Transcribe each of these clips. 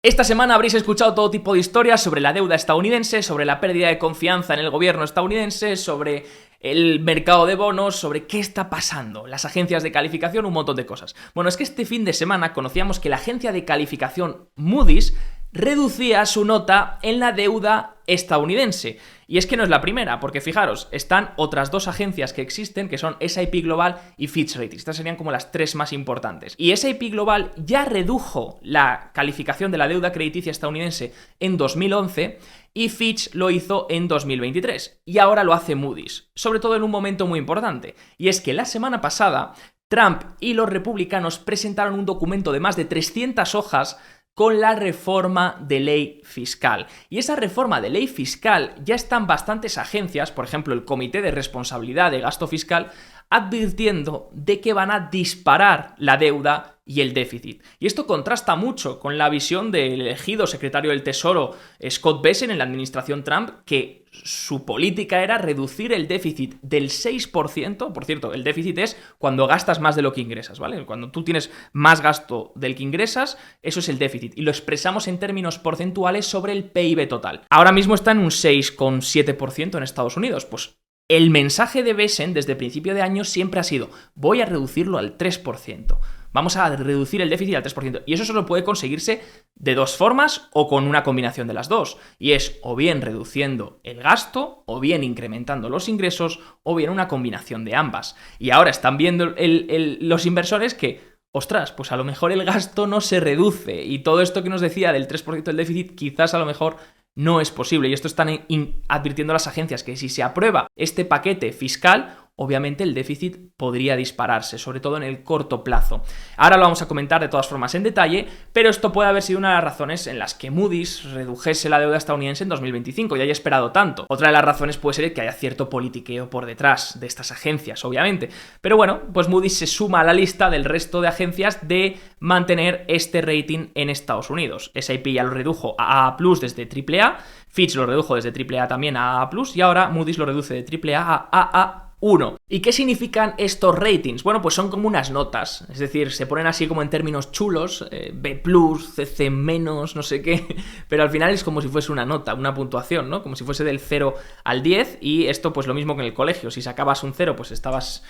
Esta semana habréis escuchado todo tipo de historias sobre la deuda estadounidense, sobre la pérdida de confianza en el gobierno estadounidense, sobre el mercado de bonos, sobre qué está pasando, las agencias de calificación, un montón de cosas. Bueno, es que este fin de semana conocíamos que la agencia de calificación Moody's reducía su nota en la deuda estadounidense. Y es que no es la primera, porque fijaros, están otras dos agencias que existen, que son S&P Global y Fitch Ratings. Estas serían como las tres más importantes. Y S&P Global ya redujo la calificación de la deuda crediticia estadounidense en 2011 y Fitch lo hizo en 2023. Y ahora lo hace Moody's, sobre todo en un momento muy importante. Y es que la semana pasada, Trump y los republicanos presentaron un documento de más de 300 hojas con la reforma de ley fiscal. Y esa reforma de ley fiscal ya están bastantes agencias, por ejemplo el Comité de Responsabilidad de Gasto Fiscal, advirtiendo de que van a disparar la deuda y el déficit. Y esto contrasta mucho con la visión del elegido secretario del Tesoro Scott Bessent en la administración Trump, que su política era reducir el déficit del 6%. Por cierto, el déficit es cuando gastas más de lo que ingresas, ¿vale? Cuando tú tienes más gasto del que ingresas, eso es el déficit. Y lo expresamos en términos porcentuales sobre el PIB total. Ahora mismo está en un 6,7% en Estados Unidos. Pues el mensaje de Bessent desde el principio de año siempre ha sido: voy a reducirlo al 3%. Vamos a reducir el déficit al 3%. Y eso solo puede conseguirse de dos formas o con una combinación de las dos. Y es o bien reduciendo el gasto, o bien incrementando los ingresos, o bien una combinación de ambas. Y ahora están viendo los inversores que, ostras, pues a lo mejor el gasto no se reduce. Y todo esto que nos decía del 3% del déficit quizás a lo mejor no es posible. Y esto están advirtiendo las agencias, que si se aprueba este paquete fiscal, obviamente el déficit podría dispararse, sobre todo en el corto plazo. Ahora lo vamos a comentar de todas formas en detalle, pero esto puede haber sido una de las razones en las que Moody's redujese la deuda estadounidense en 2025 y haya esperado tanto. Otra de las razones puede ser que haya cierto politiqueo por detrás de estas agencias, obviamente. Pero bueno, pues Moody's se suma a la lista del resto de agencias de mantener este rating en Estados Unidos. S&P ya lo redujo a AA+ desde AAA, Fitch lo redujo desde AAA también a AA+, y ahora Moody's lo reduce de AAA a AA1. ¿Y qué significan estos ratings? Bueno, pues son como unas notas, es decir, se ponen así como en términos chulos, B+, CC-, no sé qué, pero al final es como si fuese una nota, una puntuación, ¿no? Como si fuese del 0 al 10, y esto pues lo mismo que en el colegio: si sacabas un 0, pues estabas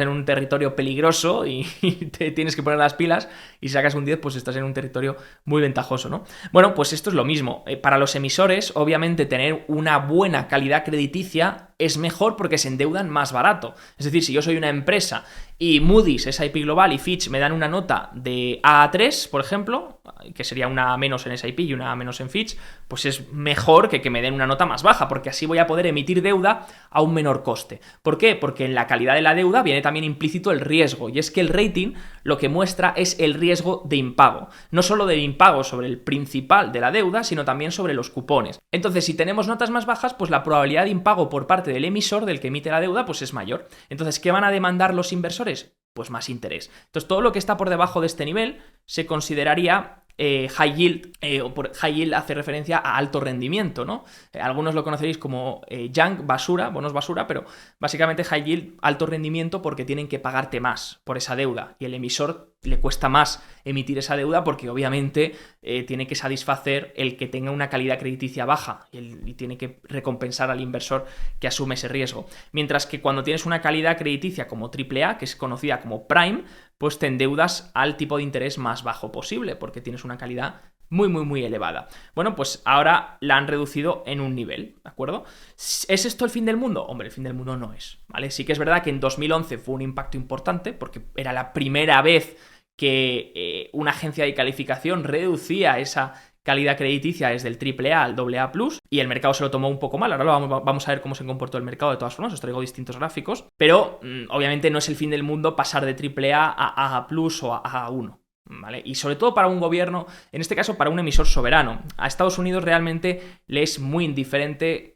en un territorio peligroso y te tienes que poner las pilas, y si sacas un 10, pues estás en un territorio muy ventajoso, ¿no? Bueno, pues esto es lo mismo. Para los emisores, obviamente tener una buena calidad crediticia es mejor porque se endeudan más barato. Es decir, si yo soy una empresa y Moody's, S&P Global y Fitch me dan una nota de AA3, por ejemplo, que sería una A- en S&P y una A- en Fitch, pues es mejor que me den una nota más baja, porque así voy a poder emitir deuda a un menor coste. ¿Por qué? Porque en la calidad de la deuda viene también implícito el riesgo, y es que el rating lo que muestra es el riesgo de impago. No solo de impago sobre el principal de la deuda, sino también sobre los cupones. Entonces, si tenemos notas más bajas, pues la probabilidad de impago por parte del emisor, del que emite la deuda, pues es mayor. Entonces, ¿qué van a demandar los inversores? Pues más interés. Entonces, todo lo que está por debajo de este nivel se consideraría high yield, high yield hace referencia a alto rendimiento, ¿no? Algunos lo conoceréis como junk, basura, bonos basura, pero básicamente high yield, alto rendimiento, porque tienen que pagarte más por esa deuda y el emisor le cuesta más emitir esa deuda porque obviamente tiene que satisfacer el que tenga una calidad crediticia baja y tiene que recompensar al inversor que asume ese riesgo. Mientras que cuando tienes una calidad crediticia como AAA, que es conocida como Prime, pues te endeudas al tipo de interés más bajo posible porque tienes una calidad muy elevada. Bueno, pues ahora la han reducido en un nivel, ¿de acuerdo? ¿Es esto el fin del mundo? Hombre, el fin del mundo no es, ¿vale? Sí que es verdad que en 2011 fue un impacto importante porque era la primera vez que una agencia de calificación reducía esa calidad crediticia desde el AAA al AA+, y el mercado se lo tomó un poco mal. Ahora vamos a ver cómo se comportó el mercado de todas formas, os traigo distintos gráficos, pero obviamente no es el fin del mundo pasar de AAA a AA+ o a AA1. ¿Vale? Y sobre todo para un gobierno, en este caso para un emisor soberano. A Estados Unidos realmente le es muy indiferente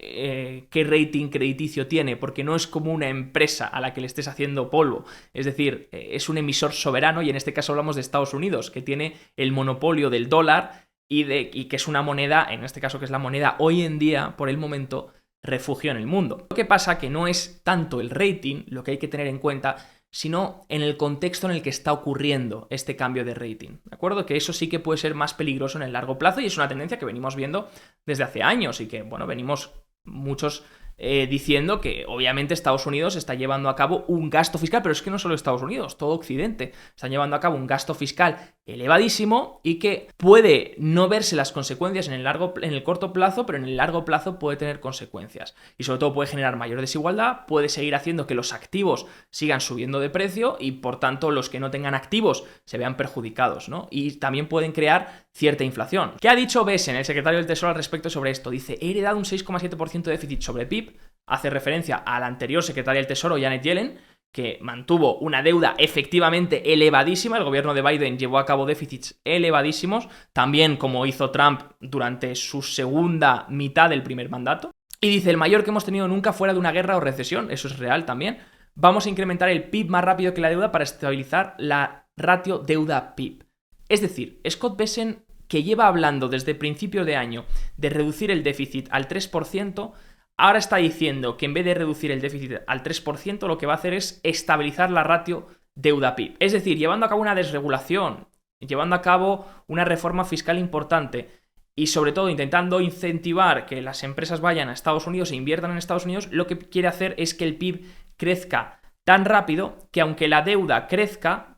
qué rating crediticio tiene, porque no es como una empresa a la que le estés haciendo polvo. Es decir, es un emisor soberano, y en este caso hablamos de Estados Unidos, que tiene el monopolio del dólar y que es una moneda, en este caso que es la moneda hoy en día, por el momento, refugio en el mundo. Lo que pasa que no es tanto el rating lo que hay que tener en cuenta, sino en el contexto en el que está ocurriendo este cambio de rating, ¿de acuerdo? Que eso sí que puede ser más peligroso en el largo plazo y es una tendencia que venimos viendo desde hace años y que, bueno, venimos muchos diciendo que obviamente Estados Unidos está llevando a cabo un gasto fiscal, pero es que no solo Estados Unidos, todo Occidente están llevando a cabo un gasto fiscal elevadísimo y que puede no verse las consecuencias en el corto plazo, pero en el largo plazo puede tener consecuencias y sobre todo puede generar mayor desigualdad, puede seguir haciendo que los activos sigan subiendo de precio y por tanto los que no tengan activos se vean perjudicados, ¿no? Y también pueden crear cierta inflación. ¿Qué ha dicho Bessent, el secretario del Tesoro, al respecto sobre esto? Dice, he heredado un 6,7% de déficit sobre PIB, hace referencia al anterior secretario del Tesoro, Janet Yellen, que mantuvo una deuda efectivamente elevadísima. El gobierno de Biden llevó a cabo déficits elevadísimos, también como hizo Trump durante su segunda mitad del primer mandato. Y dice, el mayor que hemos tenido nunca fuera de una guerra o recesión, eso es real también. Vamos a incrementar el PIB más rápido que la deuda para estabilizar la ratio deuda-PIB. Es decir, Scott Bessent, que lleva hablando desde principio de año de reducir el déficit al 3%, ahora está diciendo que en vez de reducir el déficit al 3%, lo que va a hacer es estabilizar la ratio deuda-PIB. Es decir, llevando a cabo una desregulación, llevando a cabo una reforma fiscal importante y sobre todo intentando incentivar que las empresas vayan a Estados Unidos e inviertan en Estados Unidos, lo que quiere hacer es que el PIB crezca tan rápido que aunque la deuda crezca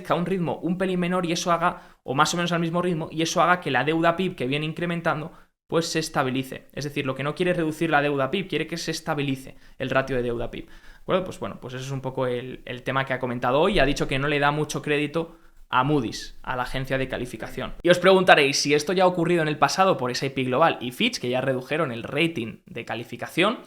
a un ritmo un pelín menor y eso haga, o más o menos al mismo ritmo, y eso haga que la deuda PIB que viene incrementando pues se estabilice. Es decir, lo que no quiere es reducir la deuda PIB, quiere que se estabilice el ratio de deuda PIB. Bueno, pues eso es un poco el tema que ha comentado hoy. Ha dicho que no le da mucho crédito a Moody's, a la agencia de calificación. Y os preguntaréis si esto ya ha ocurrido en el pasado por S&P Global y Fitch, que ya redujeron el rating de calificación.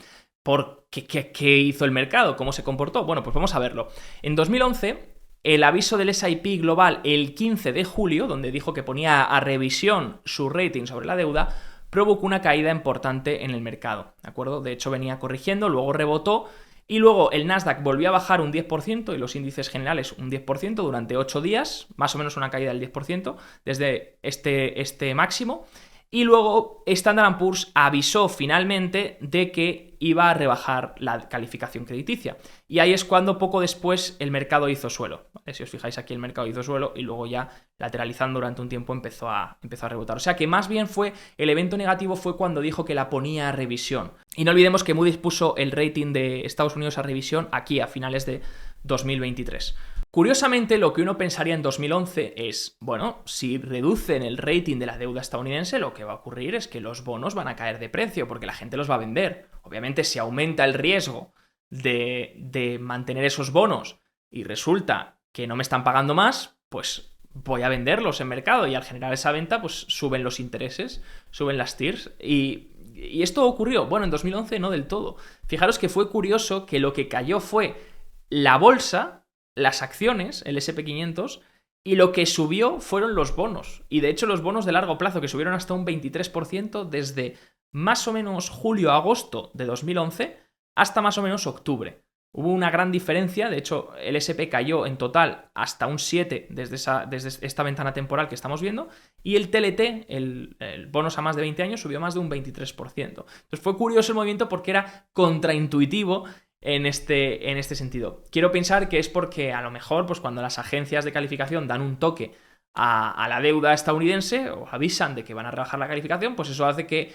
¿Qué hizo el mercado? ¿Cómo se comportó? Bueno, pues vamos a verlo. En 2011... el aviso del S&P Global el 15 de julio, donde dijo que ponía a revisión su rating sobre la deuda, provocó una caída importante en el mercado, ¿de acuerdo? De hecho, venía corrigiendo, luego rebotó y luego el Nasdaq volvió a bajar un 10% y los índices generales un 10% durante 8 días, más o menos una caída del 10% desde este máximo. Y luego Standard & Poor's avisó finalmente de que iba a rebajar la calificación crediticia. Y ahí es cuando poco después el mercado hizo suelo. ¿Vale? Si os fijáis aquí el mercado hizo suelo y luego ya lateralizando durante un tiempo empezó a rebotar. O sea que más bien el evento negativo fue cuando dijo que la ponía a revisión. Y no olvidemos que Moody's puso el rating de Estados Unidos a revisión aquí a finales de 2023. Curiosamente, lo que uno pensaría en 2011 es, bueno, si reducen el rating de la deuda estadounidense, lo que va a ocurrir es que los bonos van a caer de precio porque la gente los va a vender. Obviamente, si aumenta el riesgo de mantener esos bonos y resulta que no me están pagando más, pues voy a venderlos en mercado y al generar esa venta, pues suben los intereses, suben las TIRs y esto ocurrió, bueno, en 2011 no del todo. Fijaros que fue curioso que lo que cayó fue la bolsa, las acciones, el S&P 500, y lo que subió fueron los bonos. Y de hecho los bonos de largo plazo, que subieron hasta un 23% desde más o menos julio-agosto de 2011 hasta más o menos octubre. Hubo una gran diferencia, de hecho el S&P cayó en total hasta un 7% desde esta ventana temporal que estamos viendo, y el TLT, el bonos a más de 20 años, subió más de un 23%. Entonces fue curioso el movimiento porque era contraintuitivo en este sentido. Quiero pensar que es porque a lo mejor pues cuando las agencias de calificación dan un toque a la deuda estadounidense o avisan de que van a rebajar la calificación, pues eso hace que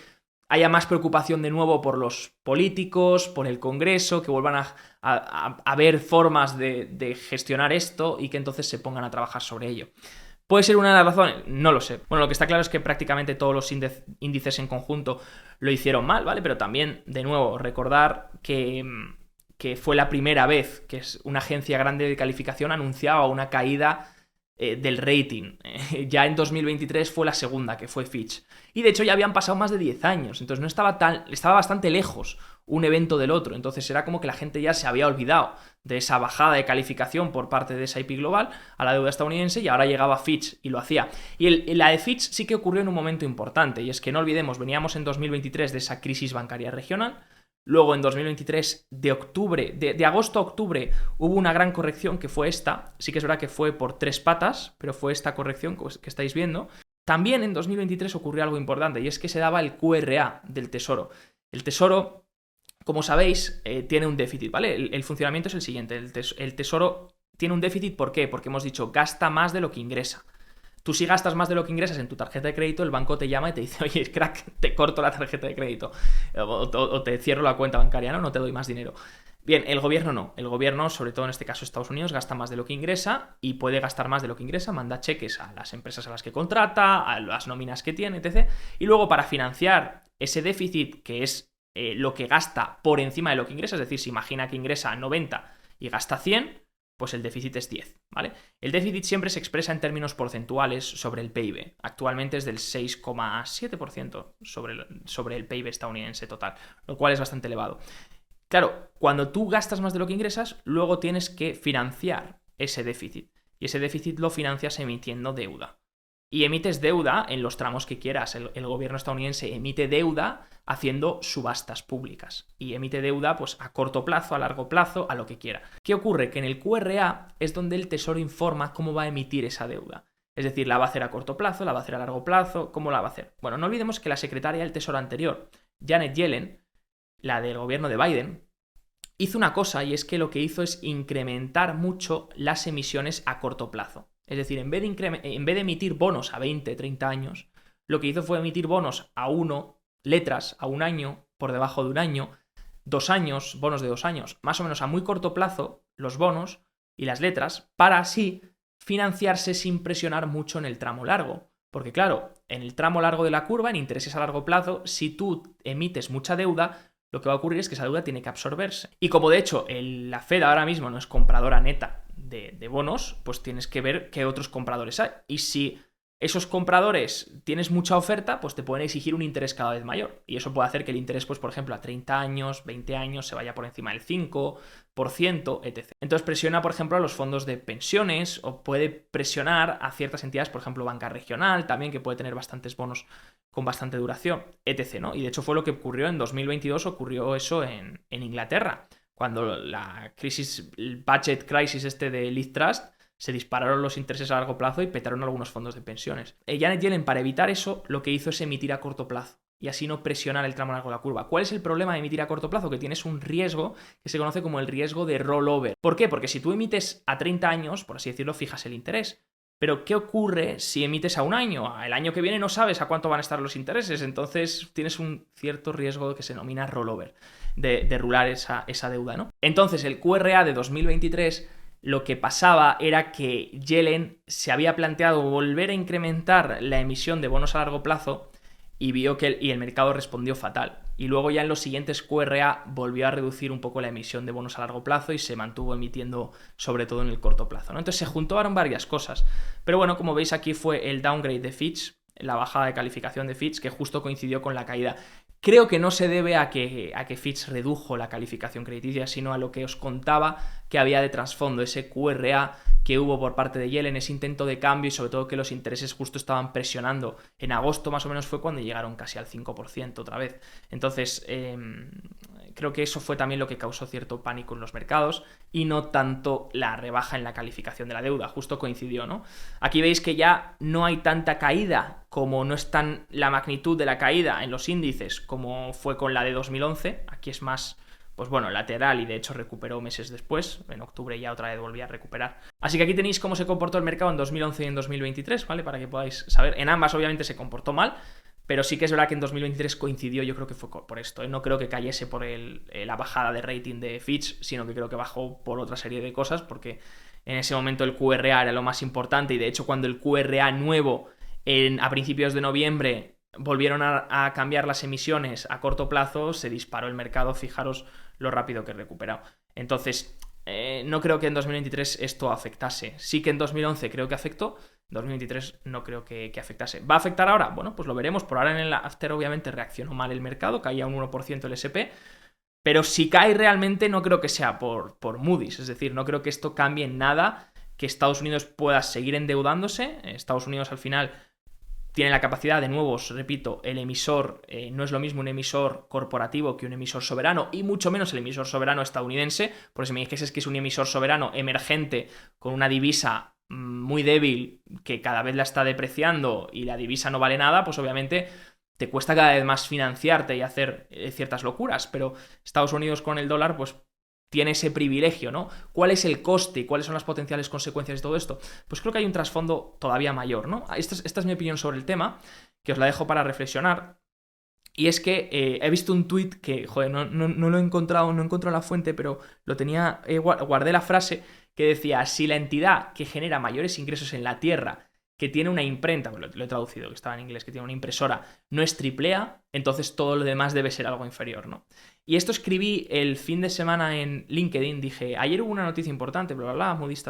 haya más preocupación de nuevo por los políticos, por el Congreso, que vuelvan a ver formas de gestionar esto y que entonces se pongan a trabajar sobre ello. ¿Puede ser una de las razones? No lo sé. Bueno, lo que está claro es que prácticamente todos los índices en conjunto lo hicieron mal, ¿vale? Pero también, de nuevo, recordar que fue la primera vez que una agencia grande de calificación anunciaba una caída del rating. Ya en 2023 fue la segunda, que fue Fitch. Y de hecho ya habían pasado más de 10 años, entonces estaba bastante lejos un evento del otro. Entonces era como que la gente ya se había olvidado de esa bajada de calificación por parte de S&P Global a la deuda estadounidense y ahora llegaba Fitch y lo hacía. Y la de Fitch sí que ocurrió en un momento importante, y es que no olvidemos, veníamos en 2023 de esa crisis bancaria regional. Luego en 2023, de agosto a octubre, hubo una gran corrección que fue esta. Sí que es verdad que fue por 3 patas, pero fue esta corrección que estáis viendo. También en 2023 ocurrió algo importante y es que se daba el QRA del Tesoro. El Tesoro, como sabéis, tiene un déficit, ¿vale? El funcionamiento es el siguiente. El Tesoro tiene un déficit, ¿por qué? Porque hemos dicho, gasta más de lo que ingresa. Tú si gastas más de lo que ingresas en tu tarjeta de crédito, el banco te llama y te dice, oye, crack, te corto la tarjeta de crédito o te cierro la cuenta bancaria, ¿no? No te doy más dinero. Bien, el gobierno no. El gobierno, sobre todo en este caso Estados Unidos, gasta más de lo que ingresa y puede gastar más de lo que ingresa, manda cheques a las empresas a las que contrata, a las nóminas que tiene, etc. Y luego para financiar ese déficit, que es lo que gasta por encima de lo que ingresa, es decir, si imagina que ingresa 90 y gasta 100, pues el déficit es 10, ¿vale? El déficit siempre se expresa en términos porcentuales sobre el PIB. Actualmente es del 6,7% sobre el PIB estadounidense total, lo cual es bastante elevado. Claro, cuando tú gastas más de lo que ingresas, luego tienes que financiar ese déficit. Y ese déficit lo financias emitiendo deuda. Y emites deuda en los tramos que quieras. El gobierno estadounidense emite deuda haciendo subastas públicas. Y emite deuda pues a corto plazo, a largo plazo, a lo que quiera. ¿Qué ocurre? Que en el QRA es donde el Tesoro informa cómo va a emitir esa deuda. Es decir, la va a hacer a corto plazo, la va a hacer a largo plazo, ¿cómo la va a hacer? Bueno, no olvidemos que la secretaria del Tesoro anterior, Janet Yellen, la del gobierno de Biden, hizo una cosa, y es que lo que hizo es incrementar mucho las emisiones a corto plazo. Es decir, en vez de emitir bonos a 20, 30 años, lo que hizo fue emitir bonos a 1, letras a 1 año, por debajo de 1 año, 2 años, bonos de 2 años, más o menos a muy corto plazo, los bonos y las letras, para así financiarse sin presionar mucho en el tramo largo. Porque claro, en el tramo largo de la curva, en intereses a largo plazo, si tú emites mucha deuda, lo que va a ocurrir es que esa deuda tiene que absorberse. Y como de hecho la Fed ahora mismo no es compradora neta de bonos, pues tienes que ver qué otros compradores hay. Y si esos compradores tienes mucha oferta, pues te pueden exigir un interés cada vez mayor. Y eso puede hacer que el interés, pues por ejemplo, a 30 años, 20 años, se vaya por encima del 5%, etc. Entonces presiona, por ejemplo, a los fondos de pensiones o puede presionar a ciertas entidades, por ejemplo, banca regional, también, que puede tener bastantes bonos con bastante duración, etc., ¿no? Y de hecho fue lo que ocurrió en 2022, ocurrió eso en Inglaterra, cuando la crisis, el budget crisis de Liz Truss, se dispararon los intereses a largo plazo y petaron algunos fondos de pensiones. Janet Yellen, para evitar eso, lo que hizo es emitir a corto plazo y así no presionar el tramo largo de la curva. ¿Cuál es el problema de emitir a corto plazo? Que tienes un riesgo que se conoce como el riesgo de rollover. ¿Por qué? Porque si tú emites a 30 años, por así decirlo, fijas el interés. Pero ¿qué ocurre si emites a 1 año? El año que viene no sabes a cuánto van a estar los intereses, entonces tienes un cierto riesgo que se denomina rollover, de rular esa deuda, ¿no? Entonces el QRA de 2023, lo que pasaba era que Yellen se había planteado volver a incrementar la emisión de bonos a largo plazo y vio que el mercado respondió fatal. Y luego ya en los siguientes QRA volvió a reducir un poco la emisión de bonos a largo plazo y se mantuvo emitiendo sobre todo en el corto plazo, ¿no? Entonces se juntaron varias cosas. Pero bueno, como veis aquí fue el downgrade de Fitch, la bajada de calificación de Fitch, que justo coincidió con la caída. Creo que no se debe a que Fitch redujo la calificación crediticia, sino a lo que os contaba que había de trasfondo, ese QRA que hubo por parte de Yellen, ese intento de cambio y sobre todo que los intereses justo estaban presionando. En agosto más o menos fue cuando llegaron casi al 5% otra vez. Entonces, creo que eso fue también lo que causó cierto pánico en los mercados y no tanto la rebaja en la calificación de la deuda. Justo coincidió, ¿no? Aquí veis que ya no hay tanta caída, como no es tan la magnitud de la caída en los índices como fue con la de 2011. Aquí es más, pues bueno, lateral y de hecho recuperó meses después. En octubre ya otra vez volví a recuperar. Así que aquí tenéis cómo se comportó el mercado en 2011 y en 2023, ¿vale? Para que podáis saber. En ambas obviamente se comportó mal, pero sí que es verdad que en 2023 coincidió, yo creo que fue por esto. No creo que cayese por la bajada de rating de Fitch, sino que creo que bajó por otra serie de cosas, porque en ese momento el QRA era lo más importante y de hecho cuando el QRA nuevo a principios de noviembre volvieron a cambiar las emisiones a corto plazo, se disparó el mercado, fijaros lo rápido que he recuperado. Entonces, no creo que en 2023 esto afectase. Sí que en 2011 creo que afectó, en 2023 no creo que afectase. ¿Va a afectar ahora? Bueno, pues lo veremos. Por ahora en el after obviamente reaccionó mal el mercado, caía un 1% el S&P, pero si cae realmente no creo que sea por Moody's, es decir, no creo que esto cambie en nada, que Estados Unidos pueda seguir endeudándose. Estados Unidos al final tiene la capacidad, de nuevo, os repito, el emisor no es lo mismo un emisor corporativo que un emisor soberano, y mucho menos el emisor soberano estadounidense, porque si me dijeses que es un emisor soberano emergente con una divisa muy débil que cada vez la está depreciando y la divisa no vale nada, pues obviamente te cuesta cada vez más financiarte y hacer ciertas locuras, pero Estados Unidos con el dólar pues tiene ese privilegio, ¿no? ¿Cuál es el coste? ¿Cuáles son las potenciales consecuencias de todo esto? Pues creo que hay un trasfondo todavía mayor, ¿no? Esta es mi opinión sobre el tema, que os la dejo para reflexionar. Y es que he visto un tuit que, joder, no lo he encontrado, no he encontrado la fuente, pero lo tenía, guardé la frase que decía: si la entidad que genera mayores ingresos en la Tierra, que tiene una imprenta, pues lo he traducido, que estaba en inglés, que tiene una impresora, no es AAA, entonces todo lo demás debe ser algo inferior, ¿no? Y esto escribí el fin de semana en LinkedIn, dije, ayer hubo una noticia importante, bla, bla, bla, Moody's,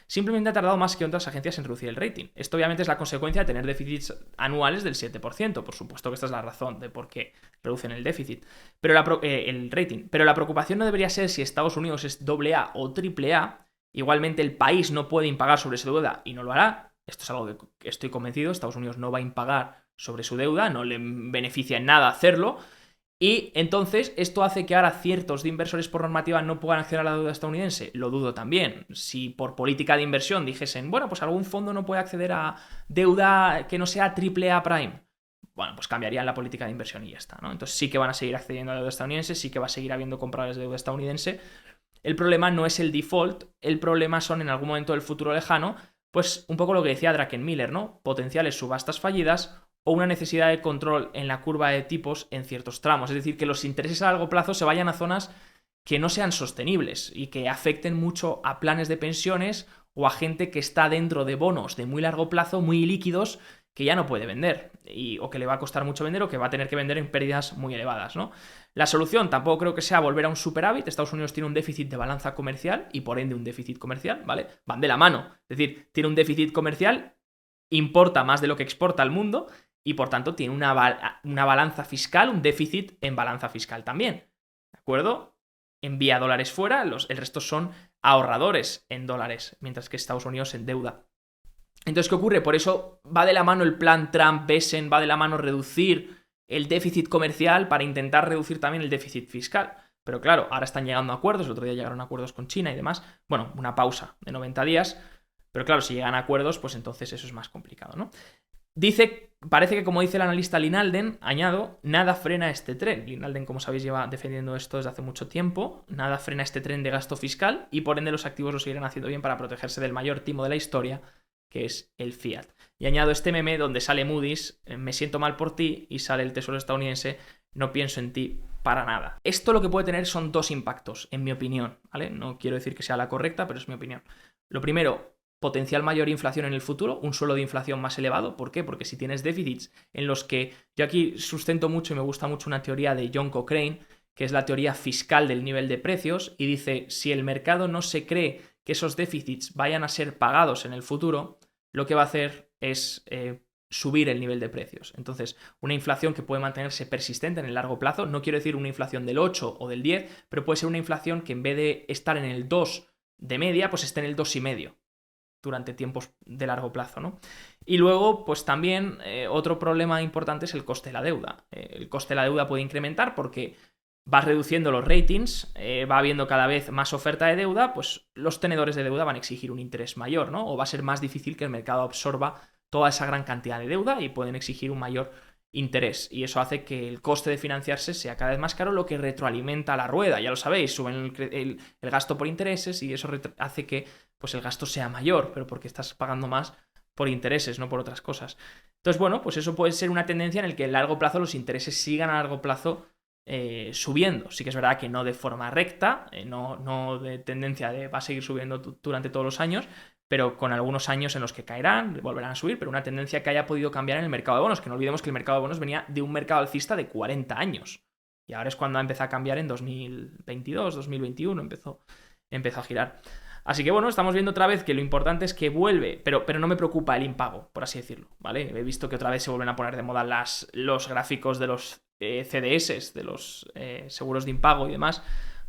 simplemente ha tardado más que otras agencias en reducir el rating. Esto obviamente es la consecuencia de tener déficits anuales del 7%, por supuesto que esta es la razón de por qué reducen el déficit, pero el rating. Pero la preocupación no debería ser si Estados Unidos es AA o AAA, igualmente el país no puede impagar sobre su deuda y no lo hará. Esto es algo que estoy convencido, Estados Unidos no va a impagar sobre su deuda, no le beneficia en nada hacerlo, y entonces esto hace que ahora ciertos de inversores por normativa no puedan acceder a la deuda estadounidense. Lo dudo también. Si por política de inversión dijesen, bueno, pues algún fondo no puede acceder a deuda que no sea AAA Prime, bueno, pues cambiarían la política de inversión y ya está, ¿no? Entonces sí que van a seguir accediendo a la deuda estadounidense, sí que va a seguir habiendo compradores de deuda estadounidense. El problema no es el default, el problema son en algún momento del futuro lejano, pues un poco lo que decía Druckenmiller, ¿no? Potenciales subastas fallidas o una necesidad de control en la curva de tipos en ciertos tramos. Es decir, que los intereses a largo plazo se vayan a zonas que no sean sostenibles y que afecten mucho a planes de pensiones o a gente que está dentro de bonos de muy largo plazo, muy líquidos, que ya no puede vender o que le va a costar mucho vender o que va a tener que vender en pérdidas muy elevadas, ¿no? La solución tampoco creo que sea volver a un superávit. Estados Unidos tiene un déficit de balanza comercial y por ende un déficit comercial, ¿vale? Van de la mano. Es decir, tiene un déficit comercial, importa más de lo que exporta al mundo y por tanto tiene una balanza fiscal, un déficit en balanza fiscal también, ¿de acuerdo? Envía dólares fuera, el resto son ahorradores en dólares, mientras que Estados Unidos endeuda. Entonces, ¿qué ocurre? Por eso va de la mano el plan Trump-Besen, va de la mano reducir el déficit comercial para intentar reducir también el déficit fiscal. Pero claro, ahora están llegando a acuerdos, el otro día llegaron a acuerdos con China y demás. Bueno, una pausa de 90 días, pero claro, si llegan a acuerdos, pues entonces eso es más complicado, ¿no? Parece que como dice el analista Linalden, añado, nada frena este tren. Linalden, como sabéis, lleva defendiendo esto desde hace mucho tiempo. Nada frena este tren de gasto fiscal y por ende los activos lo seguirán haciendo bien para protegerse del mayor timo de la historia, que es el fiat. Y añado este meme donde sale Moody's, me siento mal por ti, y sale el Tesoro estadounidense, no pienso en ti para nada. Esto lo que puede tener son dos impactos, en mi opinión, ¿vale? No quiero decir que sea la correcta, pero es mi opinión. Lo primero, potencial mayor inflación en el futuro, un suelo de inflación más elevado. ¿Por qué? Porque si tienes déficits en los que yo aquí sustento mucho y me gusta mucho una teoría de John Cochrane, que es la teoría fiscal del nivel de precios, y dice, si el mercado no se cree que esos déficits vayan a ser pagados en el futuro, lo que va a hacer es subir el nivel de precios. Entonces, una inflación que puede mantenerse persistente en el largo plazo, no quiero decir una inflación del 8 o del 10, pero puede ser una inflación que en vez de estar en el 2 de media, pues esté en el 2,5 durante tiempos de largo plazo, ¿no? Y luego, pues también otro problema importante es el coste de la deuda. El coste de la deuda puede incrementar porque vas reduciendo los ratings, va habiendo cada vez más oferta de deuda, pues los tenedores de deuda van a exigir un interés mayor, ¿no? O va a ser más difícil que el mercado absorba toda esa gran cantidad de deuda y pueden exigir un mayor interés. Y eso hace que el coste de financiarse sea cada vez más caro, lo que retroalimenta la rueda. Ya lo sabéis, suben el gasto por intereses y eso hace que pues el gasto sea mayor, pero porque estás pagando más por intereses, no por otras cosas. Entonces, bueno, pues eso puede ser una tendencia en la que a largo plazo los intereses sigan a largo plazo subiendo. Sí que es verdad que no de forma recta, no de tendencia de va a seguir subiendo durante todos los años, pero con algunos años en los que caerán, volverán a subir, pero una tendencia que haya podido cambiar en el mercado de bonos, que no olvidemos que el mercado de bonos venía de un mercado alcista de 40 años, y ahora es cuando ha empezado a cambiar en 2022, 2021, empezó a girar. Así que bueno, estamos viendo otra vez que lo importante es que vuelve, pero no me preocupa el impago, por así decirlo, ¿vale? He visto que otra vez se vuelven a poner de moda los gráficos de los CDS, de los seguros de impago y demás.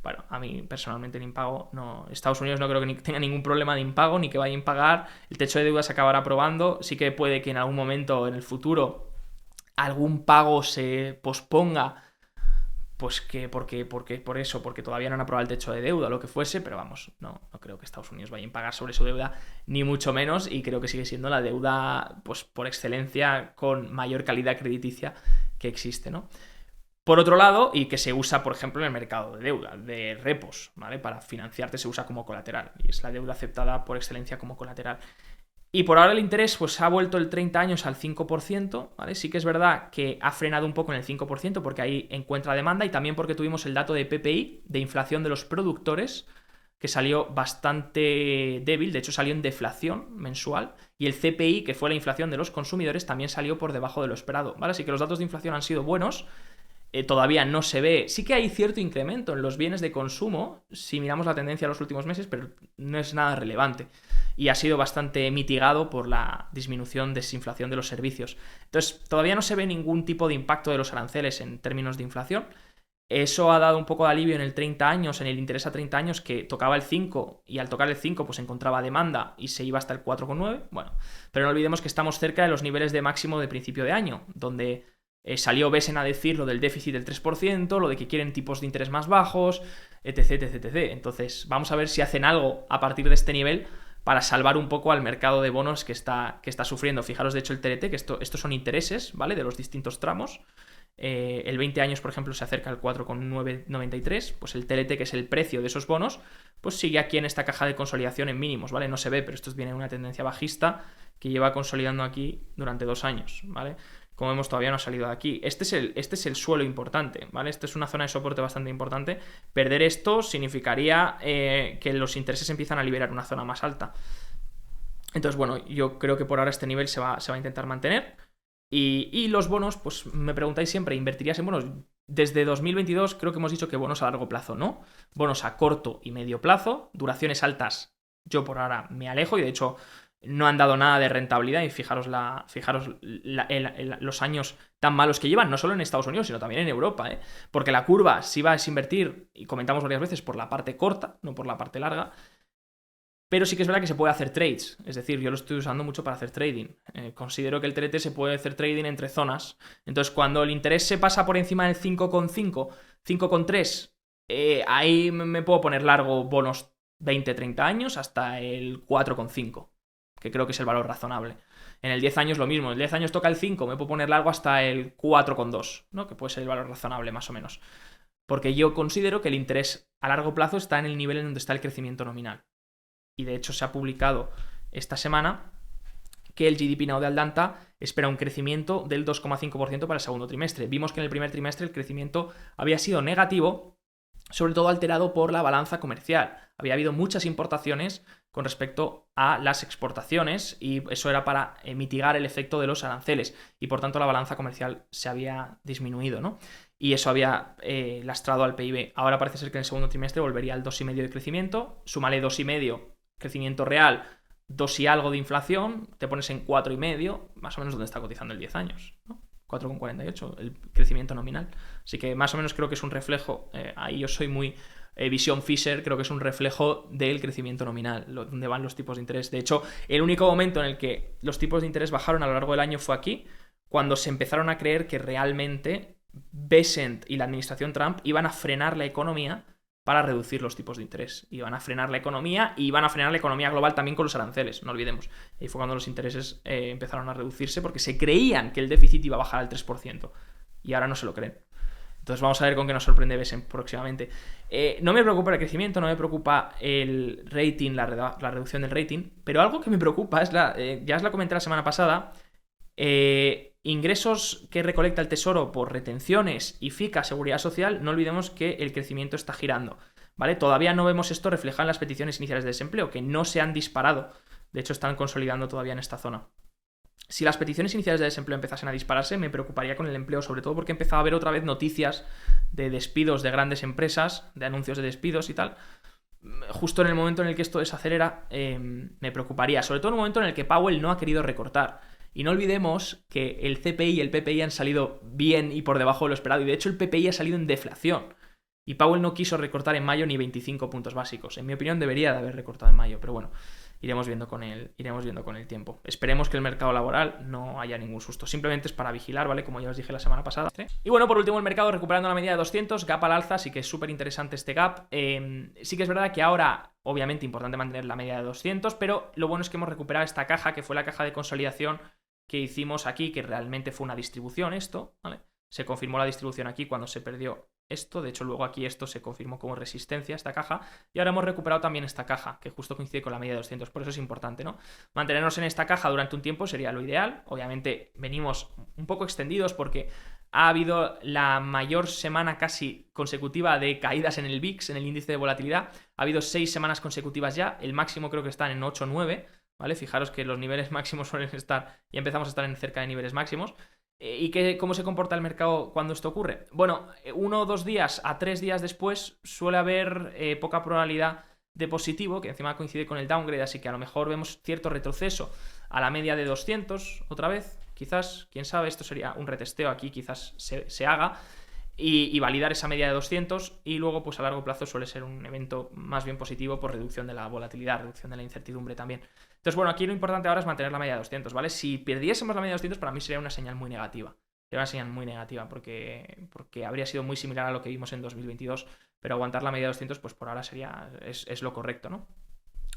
Bueno, a mí personalmente el impago no. Estados Unidos no creo que tenga ningún problema de impago ni que vaya a impagar. El techo de deuda se acabará aprobando. Sí que puede que en algún momento en el futuro algún pago se posponga, pues que porque todavía no han aprobado el techo de deuda o lo que fuese, pero vamos, no creo que Estados Unidos vaya a impagar sobre su deuda, ni mucho menos, y creo que sigue siendo la deuda, pues por excelencia, con mayor calidad crediticia que existe, ¿no? Por otro lado, y que se usa, por ejemplo, en el mercado de deuda, de repos, ¿vale? Para financiarte se usa como colateral, y es la deuda aceptada por excelencia como colateral. Y por ahora el interés pues ha vuelto el 30 años al 5%, ¿vale? Sí que es verdad que ha frenado un poco en el 5% porque ahí encuentra demanda y también porque tuvimos el dato de PPI, de inflación de los productores, que salió bastante débil, de hecho salió en deflación mensual, y el CPI, que fue la inflación de los consumidores, también salió por debajo de lo esperado, ¿vale? Así que los datos de inflación han sido buenos. Todavía no se ve, sí que hay cierto incremento en los bienes de consumo si miramos la tendencia de los últimos meses, pero no es nada relevante y ha sido bastante mitigado por la disminución, desinflación de los servicios. Entonces todavía no se ve ningún tipo de impacto de los aranceles en términos de inflación. Eso ha dado un poco de alivio en el 30 años, en el interés a 30 años, que tocaba el 5 y al tocar el 5 pues encontraba demanda y se iba hasta el 4,9. Bueno, pero no olvidemos que estamos cerca de los niveles de máximo de principio de año, donde salió Besen a decir lo del déficit del 3%, lo de que quieren tipos de interés más bajos, etc, etc, etc. Entonces, vamos a ver si hacen algo a partir de este nivel para salvar un poco al mercado de bonos que está sufriendo. Fijaros, de hecho, el TLT, que estos son intereses, ¿vale? De los distintos tramos. El 20 años, por ejemplo, se acerca al 4,993, pues el TLT, que es el precio de esos bonos, pues sigue aquí en esta caja de consolidación en mínimos, ¿vale? No se ve, pero esto viene de una tendencia bajista que lleva consolidando aquí durante 2 años, ¿vale? Como vemos, todavía no ha salido de aquí. Este es el suelo importante, ¿vale? Esta es una zona de soporte bastante importante. Perder esto significaría que los intereses empiezan a liberar una zona más alta. Entonces, bueno, yo creo que por ahora este nivel se va a intentar mantener. Y los bonos, pues me preguntáis siempre, ¿invertirías en bonos? Desde 2022 creo que hemos dicho que bonos a largo plazo, ¿no? Bonos a corto y medio plazo, duraciones altas, yo por ahora me alejo y de hecho no han dado nada de rentabilidad y fijaros los años tan malos que llevan, no solo en Estados Unidos, sino también en Europa, ¿eh? Porque la curva, si vas a invertir, y comentamos varias veces, por la parte corta, no por la parte larga, pero sí que es verdad que se puede hacer trades, es decir, yo lo estoy usando mucho para hacer trading. Considero que el TLT se puede hacer trading entre zonas, entonces cuando el interés se pasa por encima del 5,5, 5,3, ahí me puedo poner largo bonos 20-30 años hasta el 4,5. Que creo que es el valor razonable. En el 10 años lo mismo, el 10 años toca el 5, me puedo poner largo hasta el 4,2, ¿no? Que puede ser el valor razonable más o menos. Porque yo considero que el interés a largo plazo está en el nivel en donde está el crecimiento nominal. Y de hecho se ha publicado esta semana que el GDP Now de Atlanta espera un crecimiento del 2,5% para el segundo trimestre. Vimos que en el primer trimestre el crecimiento había sido negativo, sobre todo alterado por la balanza comercial. Había habido muchas importaciones con respecto a las exportaciones y eso era para mitigar el efecto de los aranceles y por tanto la balanza comercial se había disminuido, ¿no? Y eso había lastrado al PIB. Ahora parece ser que en el segundo trimestre volvería al 2,5% de crecimiento, súmale 2,5% crecimiento real, 2 y algo de inflación, te pones en 4,5%, más o menos donde está cotizando el 10 años, ¿no? 4,48 el crecimiento nominal. Así que más o menos creo que es un reflejo, ahí yo soy muy visión Fisher, creo que es un reflejo del crecimiento nominal, donde van los tipos de interés. De hecho, el único momento en el que los tipos de interés bajaron a lo largo del año fue aquí, cuando se empezaron a creer que realmente Bessent y la administración Trump iban a frenar la economía para reducir los tipos de interés. Iban a frenar la economía y iban a frenar la economía global también con los aranceles, no olvidemos. Ahí fue cuando los intereses empezaron a reducirse porque se creían que el déficit iba a bajar al 3% y ahora no se lo creen. Entonces vamos a ver con qué nos sorprende Bessent próximamente. No me preocupa el crecimiento, no me preocupa el rating, la reducción del rating, pero algo que me preocupa es ya os la comenté la semana pasada, ingresos que recolecta el Tesoro por retenciones y FICA, Seguridad Social, no olvidemos que el crecimiento está girando, ¿vale? Todavía no vemos esto reflejado en las peticiones iniciales de desempleo, que no se han disparado, de hecho están consolidando todavía en esta zona. Si las peticiones iniciales de desempleo empezasen a dispararse, me preocuparía con el empleo, sobre todo porque empezaba a haber otra vez noticias de despidos de grandes empresas, de anuncios de despidos y tal. Justo en el momento en el que esto desacelera, me preocuparía, sobre todo en el momento en el que Powell no ha querido recortar. Y no olvidemos que el CPI y el PPI han salido bien y por debajo de lo esperado, y de hecho el PPI ha salido en deflación. Y Powell no quiso recortar en mayo ni 25 puntos básicos. En mi opinión debería de haber recortado en mayo, pero bueno, iremos viendo con el tiempo. Esperemos que el mercado laboral no haya ningún susto. Simplemente es para vigilar, ¿vale? Como ya os dije la semana pasada. ¿Sí? Y bueno, por último el mercado recuperando la media de 200, gap al alza, así que es súper interesante este gap. Sí que es verdad que ahora, obviamente, importante mantener la media de 200, pero lo bueno es que hemos recuperado esta caja, que fue la caja de consolidación que hicimos aquí, que realmente fue una distribución esto, ¿vale? se confirmó la distribución aquí cuando se perdió esto. De hecho, luego aquí esto se confirmó como resistencia, esta caja. Y ahora hemos recuperado también esta caja, que justo coincide con la media de 200. Por eso es importante, ¿no? Mantenernos en esta caja durante un tiempo sería lo ideal. Obviamente venimos un poco extendidos porque ha habido la mayor semana casi consecutiva de caídas en el VIX, en el índice de volatilidad. Ha habido 6 semanas consecutivas ya. El máximo creo que están en 8 o 9, ¿vale? Fijaros que los niveles máximos suelen estar, y empezamos a estar en cerca de niveles máximos. ¿Y cómo se comporta el mercado cuando esto ocurre? Bueno, 1 o 2 días a 3 días después suele haber poca probabilidad de positivo, que encima coincide con el downgrade, así que a lo mejor vemos cierto retroceso a la media de 200 otra vez, quizás, quién sabe, esto sería un retesteo aquí, quizás se haga, y validar esa media de 200, y luego pues a largo plazo suele ser un evento más bien positivo por reducción de la volatilidad, reducción de la incertidumbre también. Entonces, bueno, aquí lo importante ahora es mantener la media de 200, ¿vale? Si perdiésemos la media de 200, para mí sería una señal muy negativa. Sería una señal muy negativa porque habría sido muy similar a lo que vimos en 2022, pero aguantar la media de 200, pues por ahora es lo correcto, ¿no?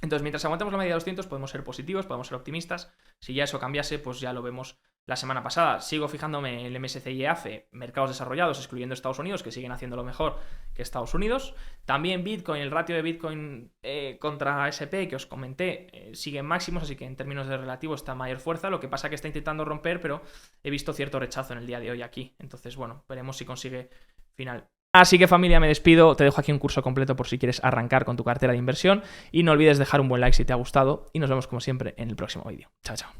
Entonces, mientras aguantemos la media de 200, podemos ser positivos, podemos ser optimistas. Si ya eso cambiase, pues ya lo vemos la semana pasada. Sigo fijándome en el MSCI y EAFE, mercados desarrollados, excluyendo Estados Unidos, que siguen haciéndolo mejor que Estados Unidos. También Bitcoin, el ratio de Bitcoin contra SP que os comenté, sigue en máximos, así que en términos de relativo está en mayor fuerza. Lo que pasa es que está intentando romper, pero he visto cierto rechazo en el día de hoy aquí. Entonces, bueno, veremos si consigue final. Así que, familia, me despido, te dejo aquí un curso completo por si quieres arrancar con tu cartera de inversión y no olvides dejar un buen like si te ha gustado y nos vemos como siempre en el próximo vídeo. Chao, chao.